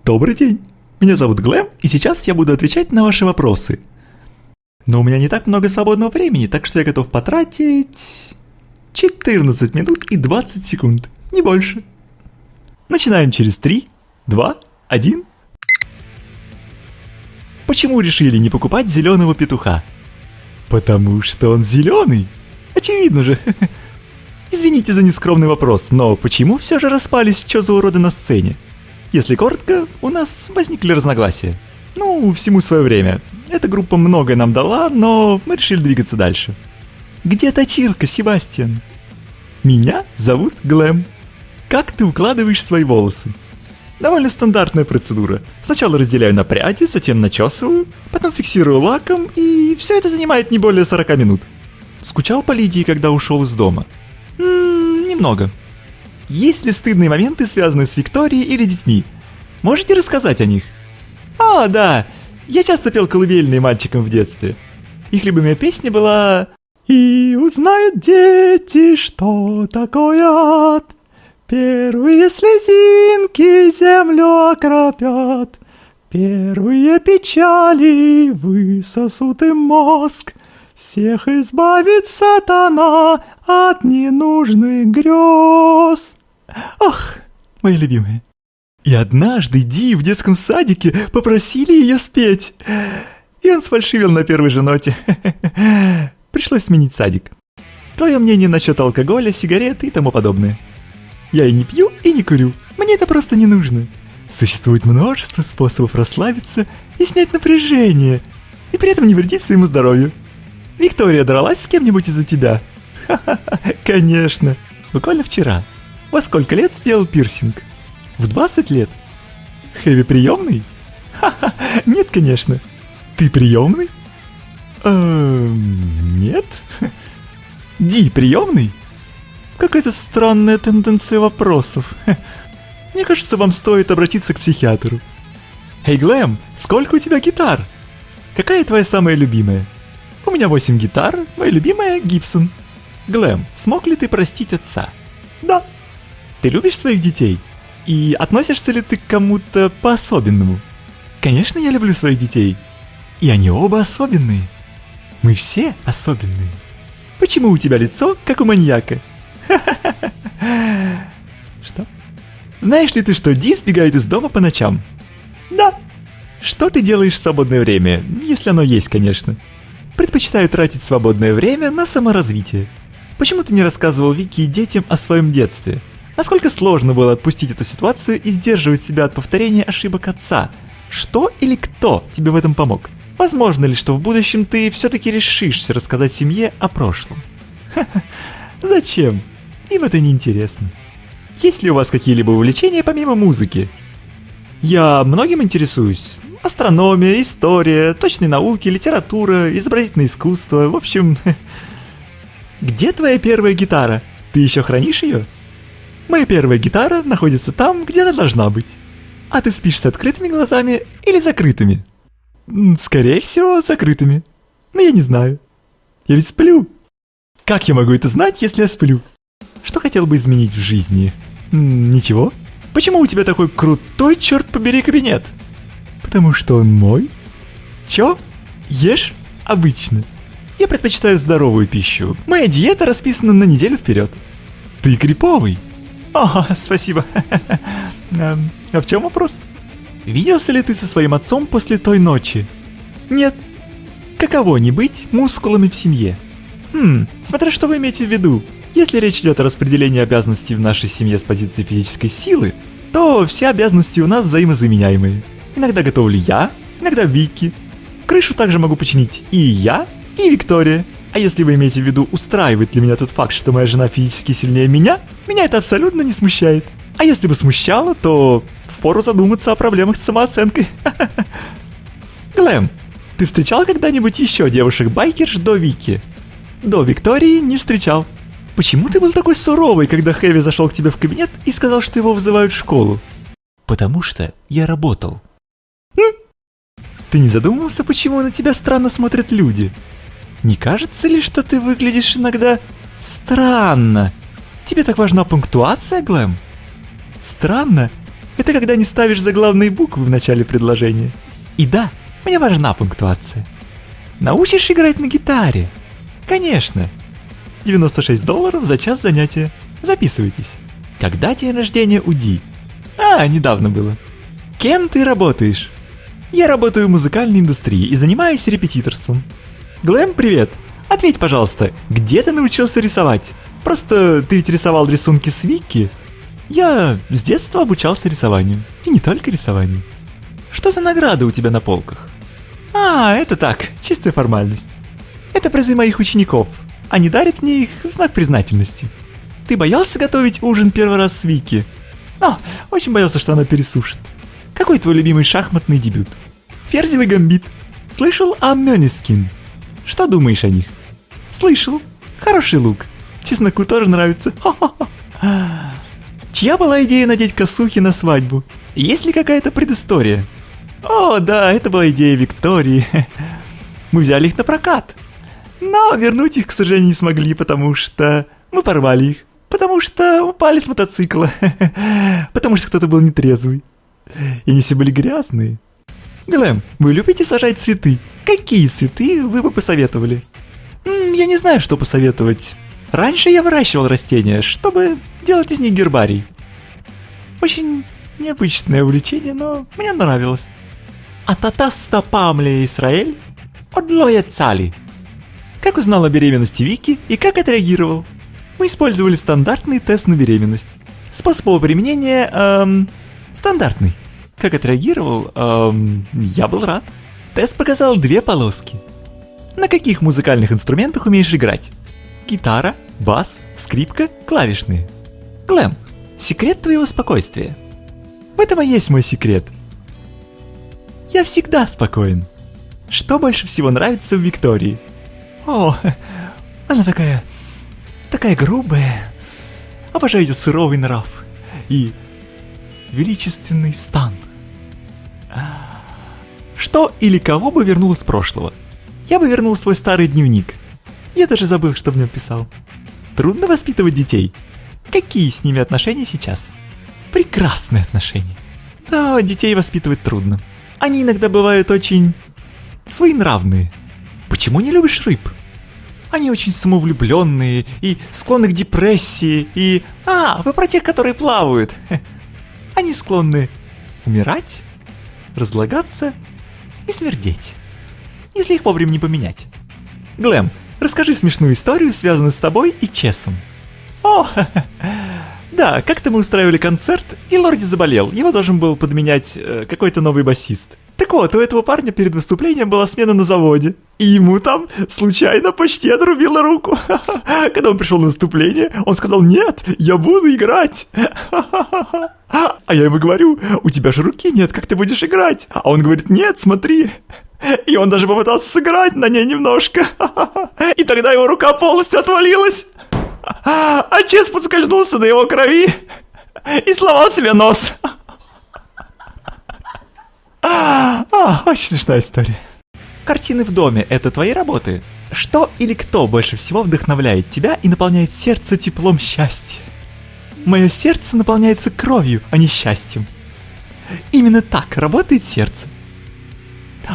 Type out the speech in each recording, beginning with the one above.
Добрый день, меня зовут Глэм, и сейчас я буду отвечать на ваши вопросы. Но у меня не так много свободного времени, так что я готов потратить 14 минут и 20 секунд, не больше. Начинаем через 3, 2, 1. Почему решили не покупать зеленого петуха? Потому что он зеленый. Очевидно же. Извините за нескромный вопрос, но почему все же распались чё за уроды на сцене? Если коротко, у нас возникли разногласия. Ну, всему свое время. Эта группа многое нам дала, но мы решили двигаться дальше. Где точилка, Себастьян? Меня зовут Глэм. Как ты укладываешь свои волосы? Довольно стандартная процедура. Сначала разделяю на пряди, затем начесываю, потом фиксирую лаком, и все это занимает не более 40 минут. Скучал по Лидии, когда ушел из дома? Немного. Есть ли стыдные моменты, связанные с Викторией или детьми? Можете рассказать о них? А, да, я часто пел колыбельные мальчикам в детстве. Их любимая песня была «И узнают дети, что такое ад. Первые слезинки землю окропят. Первые печали высосут им мозг. Всех избавит сатана от ненужных грез». Ох, мои любимые. И однажды Ди в детском садике попросили ее спеть. И он сфальшивил на первой же ноте. Пришлось сменить садик. Твое мнение насчет алкоголя, сигарет и тому подобное? Я и не пью, и не курю. Мне это просто не нужно. Существует множество способов расслабиться и снять напряжение, и при этом не вредить своему здоровью. Виктория дралась с кем-нибудь из-за тебя? Ха-ха-ха, конечно. Буквально вчера. Во сколько лет сделал пирсинг? В 20 лет. Хэви приемный? Ха-ха, нет, конечно. Ты приемный? Нет. Ди приемный? Какая-то странная тенденция вопросов. Мне кажется, вам стоит обратиться к психиатру. Эй, Глэм, сколько у тебя гитар? Какая твоя самая любимая? У меня 8 гитар, моя любимая Гибсон. Глэм, смог ли ты простить отца? Да. Ты любишь своих детей? И относишься ли ты к кому-то по-особенному? Конечно, я люблю своих детей. И они оба особенные. Мы все особенные. Почему у тебя лицо, как у маньяка? Что? Знаешь ли ты, что Ди сбегает из дома по ночам? Да. Что ты делаешь в свободное время, если оно есть, конечно? Предпочитаю тратить свободное время на саморазвитие. Почему ты не рассказывал Вики и детям о своем детстве? Насколько сложно было отпустить эту ситуацию и сдерживать себя от повторения ошибок отца? Что или кто тебе в этом помог? Возможно ли, что в будущем ты все-таки решишься рассказать семье о прошлом? Ха-ха, зачем? Им это не интересно. Есть ли у вас какие-либо увлечения помимо музыки? Я многим интересуюсь. Астрономия, история, точные науки, литература, изобразительное искусство, в общем... Где твоя первая гитара? Ты еще хранишь ее? Моя первая гитара находится там, где она должна быть. А ты спишь с открытыми глазами или закрытыми? Скорее всего, закрытыми. Но я не знаю. Я ведь сплю. Как я могу это знать, если я сплю? Что хотел бы изменить в жизни? Ничего. Почему у тебя такой крутой, черт побери, кабинет? Потому что он мой. Чё? Ешь? Обычно. Я предпочитаю здоровую пищу. Моя диета расписана на неделю вперед. Ты криповый. О, спасибо. А в чем вопрос? Виделся ли ты со своим отцом после той ночи? Нет. Каково не быть мускулами в семье? Смотря что вы имеете в виду. Если речь идет о распределении обязанностей в нашей семье с позиции физической силы, то все обязанности у нас взаимозаменяемые. Иногда готовлю я, иногда Вики. Крышу также могу починить и я, и Виктория. А если вы имеете в виду, устраивает ли меня тот факт, что моя жена физически сильнее меня это абсолютно не смущает. А если бы смущало, то впору задуматься о проблемах с самооценкой. Глэм, ты встречал когда-нибудь еще девушек-байкерш до Вики? До Виктории не встречал. Почему ты был такой суровый, когда Хэви зашел к тебе в кабинет и сказал, что его вызывают в школу? Потому что я работал. Ты не задумывался, почему на тебя странно смотрят люди? Не кажется ли, что ты выглядишь иногда странно? Тебе так важна пунктуация, Глэм? Странно? Это когда не ставишь заглавные буквы в начале предложения. И да, мне важна пунктуация. Научишь играть на гитаре? Конечно. $96 за час занятия. Записывайтесь. Когда день рождения у Ди? Недавно было. Кем ты работаешь? Я работаю в музыкальной индустрии и занимаюсь репетиторством. Глэм, привет. Ответь, пожалуйста, где ты научился рисовать? Просто ты ведь рисовал рисунки с Вики? Я с детства обучался рисованию. И не только рисованию. Что за награды у тебя на полках? Это так, чистая формальность. Это призы моих учеников. Они дарят мне их в знак признательности. Ты боялся готовить ужин первый раз с Вики? Очень боялся, что она пересушит. Какой твой любимый шахматный дебют? Ферзевый гамбит. Слышал о Мёнискин? Что думаешь о них? Слышал. Хороший лук. Чесноку тоже нравится. Чья была идея надеть косухи на свадьбу? Есть ли какая-то предыстория? Да, это была идея Виктории. Мы взяли их на прокат. Но вернуть их, к сожалению, не смогли, потому что мы порвали их. Потому что упали с мотоцикла. Потому что кто-то был нетрезвый. И они все были грязные. Глэм, вы любите сажать цветы? Какие цветы вы бы посоветовали? Я не знаю, что посоветовать. Раньше я выращивал растения, чтобы делать из них гербарий. Очень необычное увлечение, но мне нравилось. Ататаста памле Исраэль одлоя цали. Как узнал о беременности Вики и как отреагировал? Мы использовали стандартный тест на беременность. Способ его применения, стандартный. Как отреагировал, я был рад. Тест показал 2 полоски. На каких музыкальных инструментах умеешь играть? Гитара, бас, скрипка, клавишные. Глэм, секрет твоего спокойствия. В этом и есть мой секрет. Я всегда спокоен. Что больше всего нравится в Виктории? Она такая грубая. Обожаю ее суровый нрав и величественный стан. Что или кого бы вернул из прошлого? Я бы вернул свой старый дневник. Я даже забыл, что в нем писал. Трудно воспитывать детей. Какие с ними отношения сейчас? Прекрасные отношения. Да, детей воспитывать трудно. Они иногда бывают очень своенравные. Почему не любишь рыб? Они очень самовлюбленные и склонны к депрессии и... вы про тех, которые плавают. Они склонны умирать, разлагаться и смердеть, если их вовремя не поменять. Глэм, расскажи смешную историю, связанную с тобой и Чесом. Да, как-то мы устраивали концерт, и Лорди заболел. Его должен был подменять какой-то новый басист. Так вот, у этого парня перед выступлением была смена на заводе. И ему там случайно почти отрубило руку. Когда он пришел на выступление, он сказал: «Нет, я буду играть». А я ему говорю: «У тебя же руки нет, как ты будешь играть?» А он говорит: «Нет, смотри». И он даже попытался сыграть на ней немножко. И тогда его рука полностью отвалилась. А Чес подскользнулся на его крови и сломал себе нос. Очень смешная история. Картины в доме — это твои работы? Что или кто больше всего вдохновляет тебя и наполняет сердце теплом счастья? Мое сердце наполняется кровью, а не счастьем. Именно так работает сердце.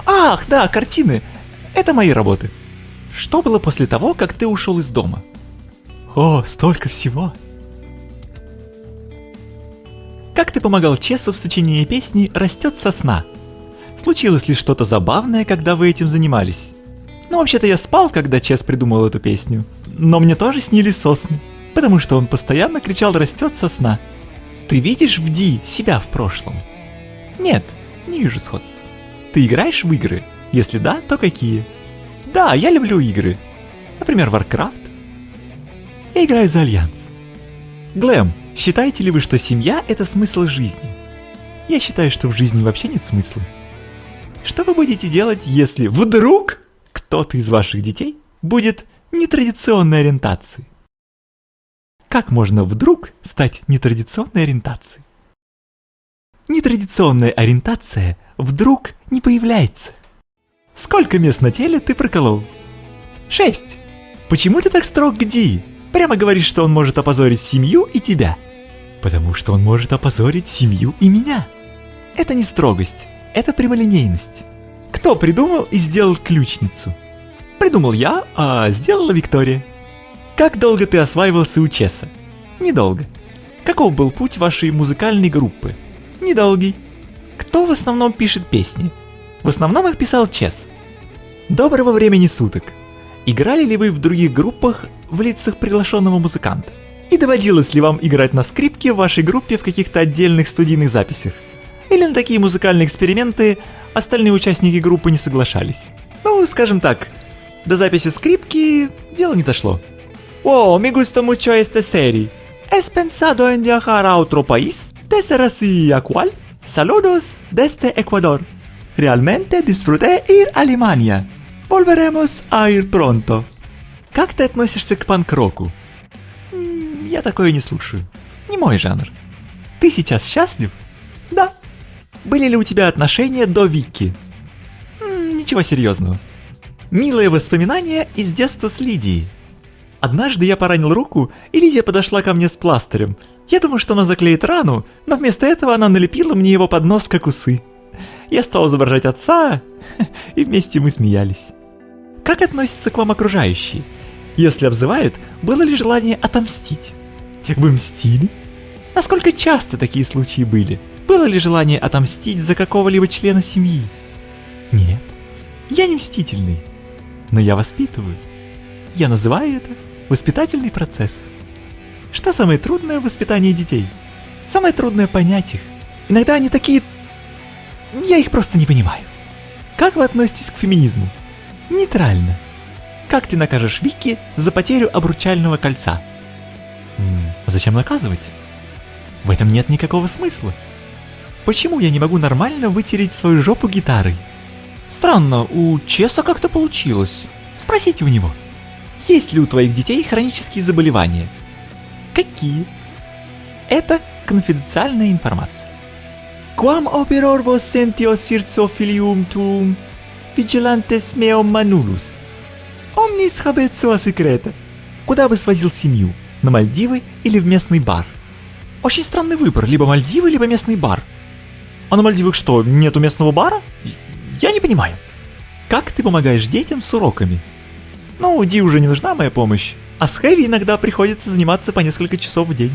Ах, да, картины. Это мои работы. Что было после того, как ты ушел из дома? Столько всего. Как ты помогал Чесу в сочинении песни «Растет сосна»? Случилось ли что-то забавное, когда вы этим занимались? Вообще-то я спал, когда Чес придумал эту песню. Но мне тоже снились сосны, потому что он постоянно кричал «Растет сосна». Ты видишь в Ди себя в прошлом? Нет, не вижу сходства. Ты играешь в игры? Если да, то какие? Да, я люблю игры. Например, Warcraft. Я играю за Альянс. Глэм, считаете ли вы, что семья — это смысл жизни? Я считаю, что в жизни вообще нет смысла. Что вы будете делать, если вдруг кто-то из ваших детей будет нетрадиционной ориентации? Как можно вдруг стать нетрадиционной ориентацией? Нетрадиционная ориентация вдруг не появляется. Сколько мест на теле ты проколол? 6. Почему ты так строг к Ди? Прямо говоришь, что он может опозорить семью и тебя. Потому что он может опозорить семью и меня. Это не строгость, это прямолинейность. Кто придумал и сделал ключницу? Придумал я, а сделала Виктория. Как долго ты осваивался у Чеса? Недолго. Каков был путь вашей музыкальной группы? Недолгий. Кто в основном пишет песни? В основном их писал Чес. Доброго времени суток. Играли ли вы в других группах в лицах приглашенного музыканта? И доводилось ли вам играть на скрипке в вашей группе в каких-то отдельных студийных записях? Или на такие музыкальные эксперименты остальные участники группы не соглашались? Ну, скажем так, до записи скрипки дело не дошло. «О, me gusta mucho esta serie. ¿Has pensado en viajar a otro país? ¿De ser así a cuál? Saludos desde Ecuador. Realmente disfruté ir a Alemania. Volveremos a ir pronto». Как ты относишься к панк-року? Я такое не слушаю. Не мой жанр. Ты сейчас счастлив? Да. Были ли у тебя отношения до Вики? Ничего серьезного. Милые воспоминания из детства с Лидией. Однажды я поранил руку, и Лидия подошла ко мне с пластырем. Я думал, что она заклеит рану, но вместо этого она налепила мне его под нос, как усы. Я стал изображать отца, и вместе мы смеялись. Как относятся к вам окружающие? Если обзывают, было ли желание отомстить? Вы мстили? Насколько часто такие случаи были? Было ли желание отомстить за какого-либо члена семьи? Нет. Я не мстительный, но я воспитываю. Я называю это воспитательный процесс. Что самое трудное в воспитании детей? Самое трудное понять их. Иногда они такие... Я их просто не понимаю. Как вы относитесь к феминизму? Нейтрально. Как ты накажешь Вики за потерю обручального кольца? Зачем наказывать? В этом нет никакого смысла. Почему я не могу нормально вытереть свою жопу гитарой? Странно, у Чеса как-то получилось. Спросите у него. Есть ли у твоих детей хронические заболевания? Какие? Это конфиденциальная информация. Quam operor vos sentio circo filium tuum, vigilantes meum manulus. Omnis habet sua secreta. Куда бы свозил семью? На Мальдивы или в местный бар? Очень странный выбор, либо Мальдивы, либо местный бар. А на Мальдивах что, нету местного бара? Я не понимаю. Как ты помогаешь детям с уроками? Ну, Ди уже не нужна моя помощь, а с Хэви иногда приходится заниматься по несколько часов в день.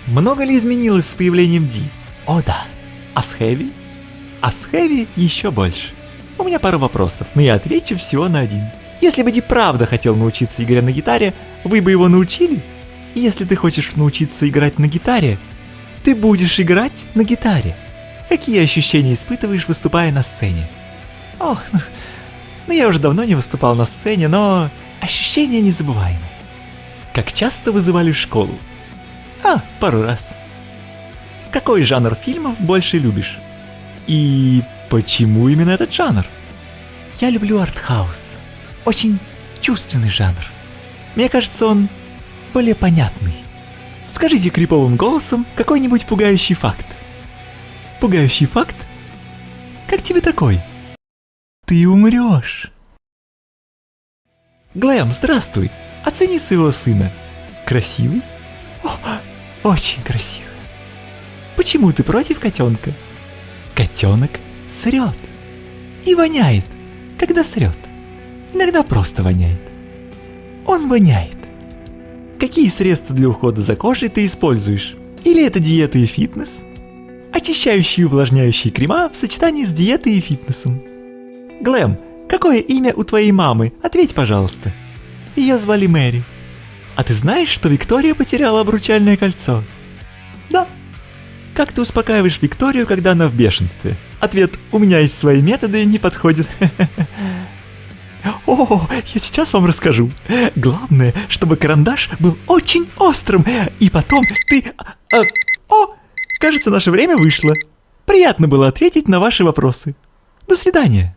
Много ли изменилось с появлением Ди? О да. А с Хэви? А с Хэви еще больше. У меня пара вопросов, но я отвечу всего на один. Если бы Ди правда хотел научиться играть на гитаре, вы бы его научили? И если ты хочешь научиться играть на гитаре, ты будешь играть на гитаре. Какие ощущения испытываешь, выступая на сцене? Ох, ну я уже давно не выступал на сцене, но ощущения незабываемые. Как часто вызывали в школу? Пару раз. Какой жанр фильмов больше любишь? И почему именно этот жанр? Я люблю артхаус. Очень чувственный жанр. Мне кажется, он более понятный. Скажите криповым голосом какой-нибудь пугающий факт. Пугающий факт? Как тебе такой? Ты умрешь. Глэм, здравствуй. Оцени своего сына. Красивый? Очень красивый. Почему ты против котенка? Котенок срет. И воняет, когда срет. Иногда просто воняет. Он воняет. Какие средства для ухода за кожей ты используешь? Или это диета и фитнес? Очищающие и увлажняющие крема в сочетании с диетой и фитнесом. Глэм, какое имя у твоей мамы? Ответь, пожалуйста. Ее звали Мэри. А ты знаешь, что Виктория потеряла обручальное кольцо? Да. Как ты успокаиваешь Викторию, когда она в бешенстве? Ответ: у меня есть свои методы, не подходит. О, я сейчас вам расскажу. Главное, чтобы карандаш был очень острым. И потом ты... кажется, наше время вышло. Приятно было ответить на ваши вопросы. До свидания.